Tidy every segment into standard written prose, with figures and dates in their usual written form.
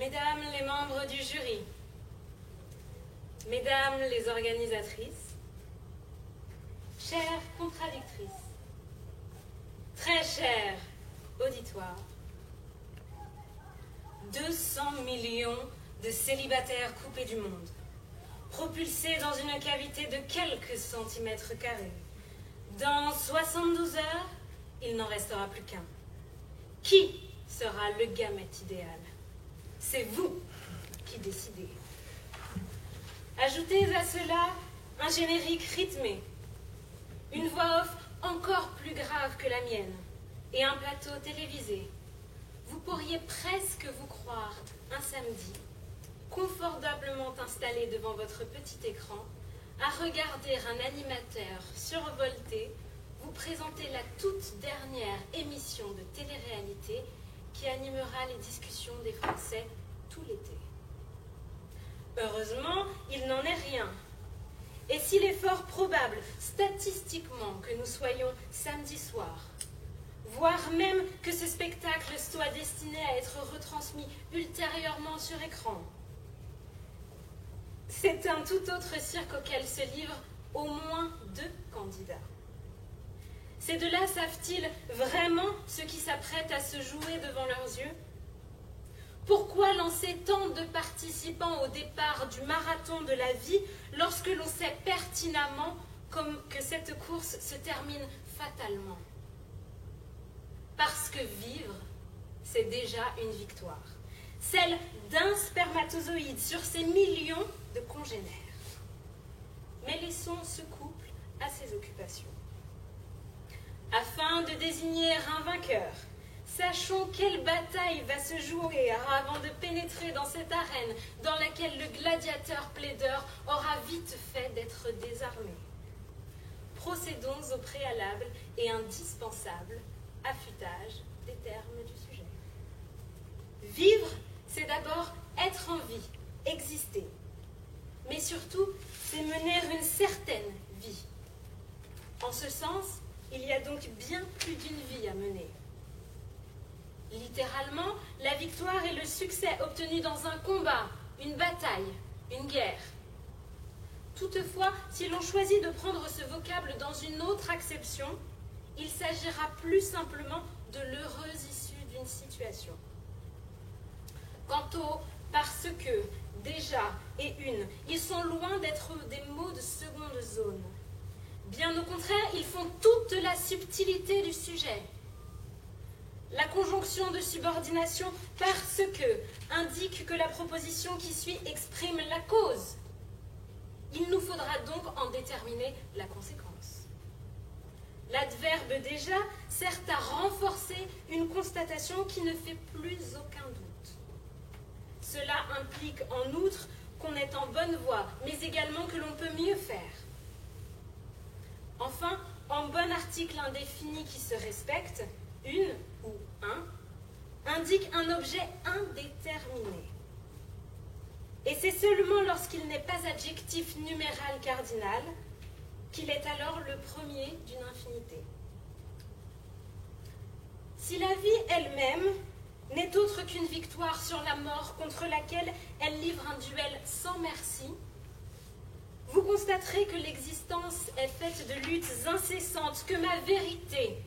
Mesdames les membres du jury, Mesdames les organisatrices, chères contradictrices, très cher auditoire, 200 millions de célibataires coupés du monde, propulsés dans une cavité de quelques centimètres carrés. Dans 72 heures, il n'en restera plus qu'un. Qui sera le gamète idéal? C'est vous qui décidez. Ajoutez à cela un générique rythmé, une voix off encore plus grave que la mienne et un plateau télévisé. Vous pourriez presque vous croire un samedi, confortablement installé devant votre petit écran, à regarder un animateur survolté vous présenter la toute dernière émission de télé-réalité qui animera les discussions des Français tout l'été. Heureusement, il n'en est rien. Et s'il est fort probable, statistiquement, que nous soyons samedi soir, voire même que ce spectacle soit destiné à être retransmis ultérieurement sur écran, c'est un tout autre cirque auquel se livrent au moins 2 candidats. Ces deux-là savent-ils vraiment ce qui s'apprête à se jouer devant leurs yeux? Pourquoi lancer tant de participants au départ du marathon de la vie lorsque l'on sait pertinemment que cette course se termine fatalement? Parce que vivre, c'est déjà une victoire. Celle d'un spermatozoïde sur ces millions de congénères. Mais laissons ce couple à ses occupations. Afin de désigner un vainqueur, sachons quelle bataille va se jouer avant de pénétrer dans cette arène dans laquelle le gladiateur plaideur aura vite fait d'être désarmé. Procédons au préalable et indispensable affûtage des termes du sujet. Vivre, c'est d'abord être en vie, exister. Mais surtout, c'est mener une certaine vie. En ce sens, il y a donc bien plus d'une vie à mener. Littéralement, la victoire est le succès obtenu dans un combat, une bataille, une guerre. Toutefois, si l'on choisit de prendre ce vocable dans une autre acception, il s'agira plus simplement de l'heureuse issue d'une situation. Quant au « parce que », « déjà » et « une », ils sont loin d'être des mots de seconde zone. Bien au contraire, ils font toute la subtilité du sujet. La conjonction de subordination « parce que » indique que la proposition qui suit exprime la cause. Il nous faudra donc en déterminer la conséquence. L'adverbe « déjà » sert à renforcer une constatation qui ne fait plus aucun doute. Cela implique en outre qu'on est en bonne voie, mais également que l'on peut mieux faire. Enfin, en bon article indéfini qui se respecte, une ou un indique un objet indéterminé. Et c'est seulement lorsqu'il n'est pas adjectif numéral cardinal qu'il est alors le premier d'une infinité. Si la vie elle-même n'est autre qu'une victoire sur la mort contre laquelle elle livre un duel sans merci, vous constaterez que l'existence est faite de luttes incessantes, que ma vérité,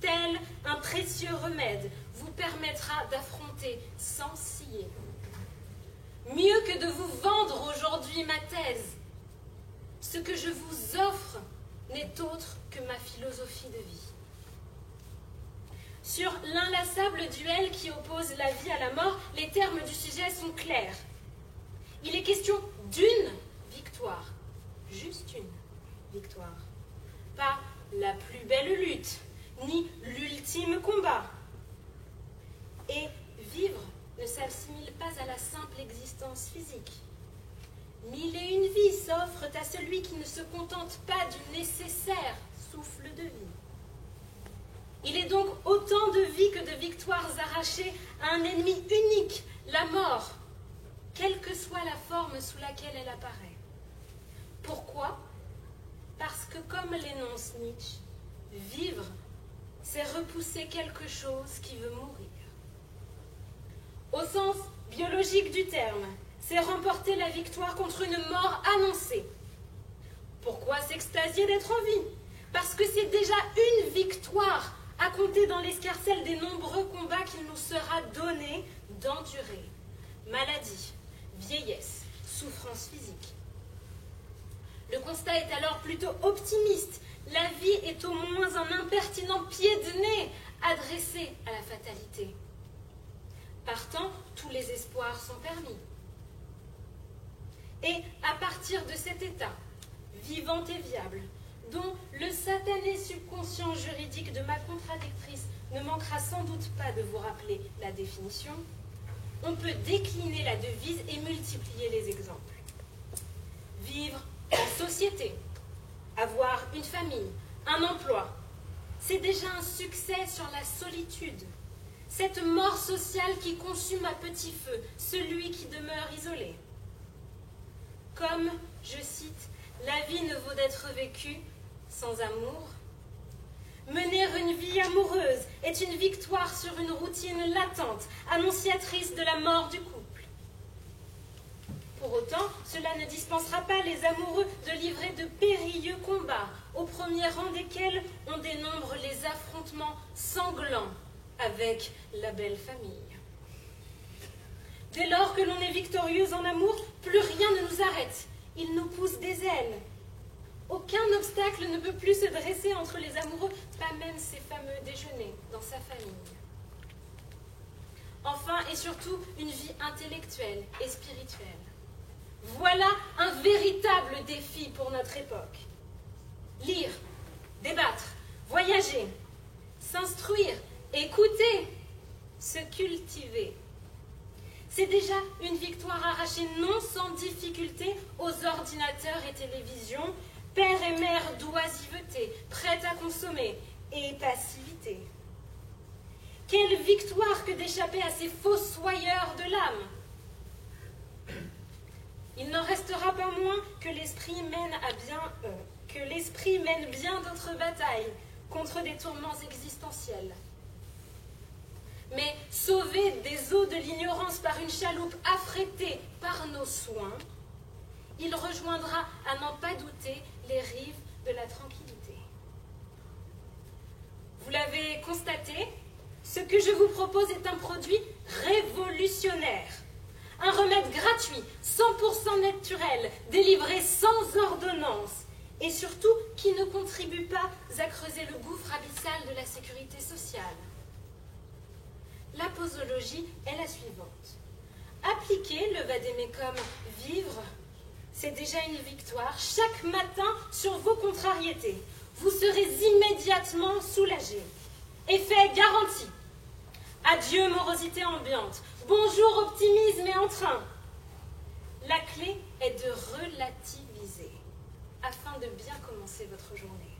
tel un précieux remède, vous permettra d'affronter sans scier. Mieux que de vous vendre aujourd'hui ma thèse, ce que je vous offre n'est autre que ma philosophie de vie. Sur l'inlassable duel qui oppose la vie à la mort, les termes du sujet sont clairs. Il est question d'une victoire, juste une victoire. Pas la plus belle lutte, ni l'ultime combat. Et vivre ne s'assimile pas à la simple existence physique. 1001 vies s'offrent à celui qui ne se contente pas du nécessaire souffle de vie. Il est donc autant de vies que de victoires arrachées à un ennemi unique, la mort, quelle que soit la forme sous laquelle elle apparaît. Pourquoi? Parce que, comme l'énonce Nietzsche, vivre, c'est repousser quelque chose qui veut mourir. Au sens biologique du terme, c'est remporter la victoire contre une mort annoncée. Pourquoi s'extasier d'être en vie? Parce que c'est déjà une victoire à compter dans l'escarcelle des nombreux combats qu'il nous sera donné d'endurer. Maladie, vieillesse, souffrance physique. Le constat est alors plutôt optimiste. La vie est au moins un impertinent pied de nez adressé à la fatalité. Partant, tous les espoirs sont permis. Et à partir de cet état, vivant et viable, dont le satané subconscient juridique de ma contradictrice ne manquera sans doute pas de vous rappeler la définition, on peut décliner la devise et multiplier les exemples. Vivre en société, avoir une famille, un emploi, c'est déjà un succès sur la solitude, cette mort sociale qui consume à petit feu celui qui demeure isolé. Comme, je cite, « La vie ne vaut d'être vécue sans amour ». Mener une vie amoureuse est une victoire sur une routine latente, annonciatrice de la mort du couple. Pour autant, cela ne dispensera pas les amoureux de livrer de périlleux combats, au premier rang desquels on dénombre les affrontements sanglants avec la belle famille. Dès lors que l'on est victorieuse en amour, plus rien ne nous arrête. Il nous pousse des ailes. Aucun obstacle ne peut plus se dresser entre les amoureux, pas même ces fameux déjeuners dans sa famille. Enfin et surtout, une vie intellectuelle et spirituelle. Voilà un véritable défi pour notre époque. Lire, débattre, voyager, s'instruire, écouter, se cultiver. C'est déjà une victoire arrachée non sans difficulté aux ordinateurs et télévisions, père et mère d'oisiveté, prête à consommer et passivité. Quelle victoire que d'échapper à ces fossoyeurs de l'âme! Il n'en restera pas moins que l'esprit mène bien d'autres batailles contre des tourments existentiels. Mais sauvé des eaux de l'ignorance par une chaloupe affrétée par nos soins, il rejoindra, à n'en pas douter, les rives de la tranquillité. Vous l'avez constaté, ce que je vous propose est un produit révolutionnaire. Un remède gratuit, 100% naturel, délivré sans ordonnance, et surtout qui ne contribue pas à creuser le gouffre abyssal de la sécurité sociale. La posologie est la suivante. Appliquer le vadémécum vivre, c'est déjà une victoire chaque matin sur vos contrariétés. Vous serez immédiatement soulagé. Effet garanti. Adieu morosité ambiante. Bonjour optimisme et entrain. La clé est de relativiser afin de bien commencer votre journée.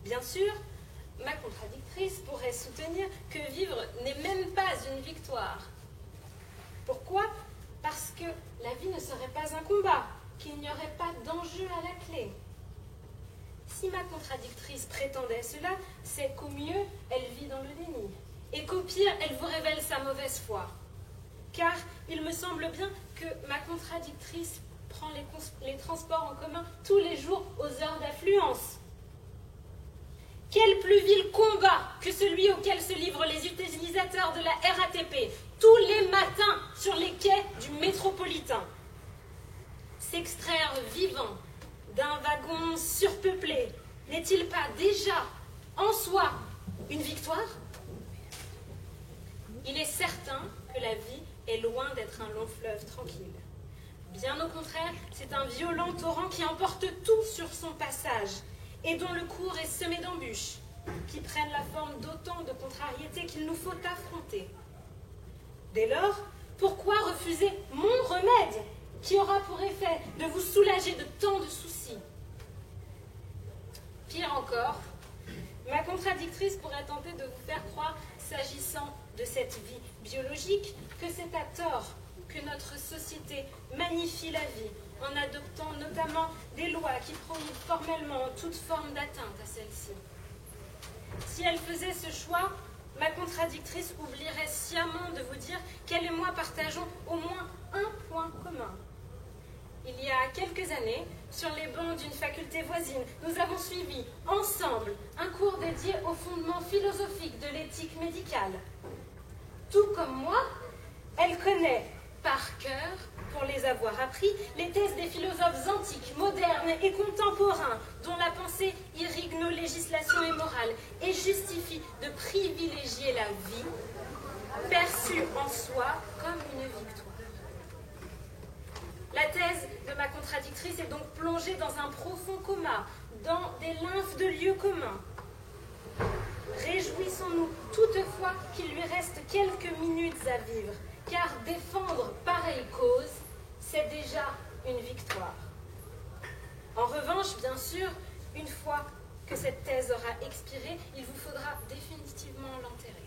Bien sûr, ma contradictrice pourrait soutenir que vivre n'est même pas une victoire. Pourquoi? Parce que la vie ne serait pas un combat, qu'il n'y aurait pas d'enjeu à la clé. Si ma contradictrice prétendait cela, c'est qu'au mieux, elle vit dans le déni, et qu'au pire, elle vous révèle sa mauvaise foi. Car il me semble bien que ma contradictrice prend les transports en commun tous les jours aux heures d'affluence. Quel plus vil combat que celui auquel se livrent les utilisateurs de la RATP tous les matins sur les quais du métropolitain. S'extraire vivant d'un wagon surpeuplé n'est-il pas déjà en soi une victoire? Il est certain que la vie est loin d'être un long fleuve tranquille. Bien au contraire, c'est un violent torrent qui emporte tout sur son passage et dont le cours est semé d'embûches, qui prennent la forme d'autant de contrariétés qu'il nous faut affronter. Dès lors, pourquoi refuser mon remède, qui aura pour effet de vous soulager de tant de soucis? Pire encore, ma contradictrice pourrait tenter de vous faire croire, s'agissant de cette vie biologique, que c'est à tort que notre société magnifie la vie en adoptant notamment des lois qui prohibent formellement toute forme d'atteinte à celle-ci. Si elle faisait ce choix, ma contradictrice oublierait sciemment de vous dire qu'elle et moi partageons au moins un point commun. Il y a quelques années, sur les bancs d'une faculté voisine, nous avons suivi ensemble un cours dédié aux fondements philosophiques de l'éthique médicale. Tout comme moi, elle connaît par cœur, pour les avoir appris, les thèses des philosophes antiques, modernes et contemporains, dont la pensée irrigue nos législations et morales et justifie de privilégier la vie, perçue en soi comme une victoire. La thèse de ma contradictrice est donc plongée dans un profond coma, dans des lymphes de lieux communs. Réjouissons-nous toutefois qu'il lui reste quelques minutes à vivre, car défendre pareille cause, c'est déjà une victoire. En revanche, bien sûr, une fois que cette thèse aura expiré, il vous faudra définitivement l'enterrer.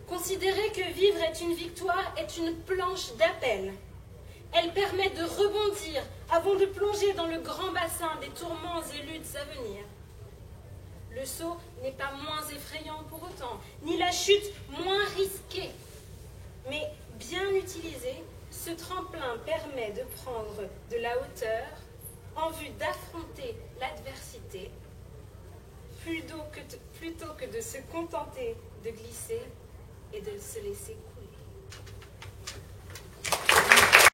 Considérer que vivre est une victoire est une planche d'appel. Elle permet de rebondir avant de plonger dans le grand bassin des tourments et luttes à venir. Le saut n'est pas moins effrayant pour autant, ni la chute moins risquée. Mais bien utilisé, ce tremplin permet de prendre de la hauteur en vue d'affronter l'adversité, plutôt que de se contenter de glisser et de se laisser couler.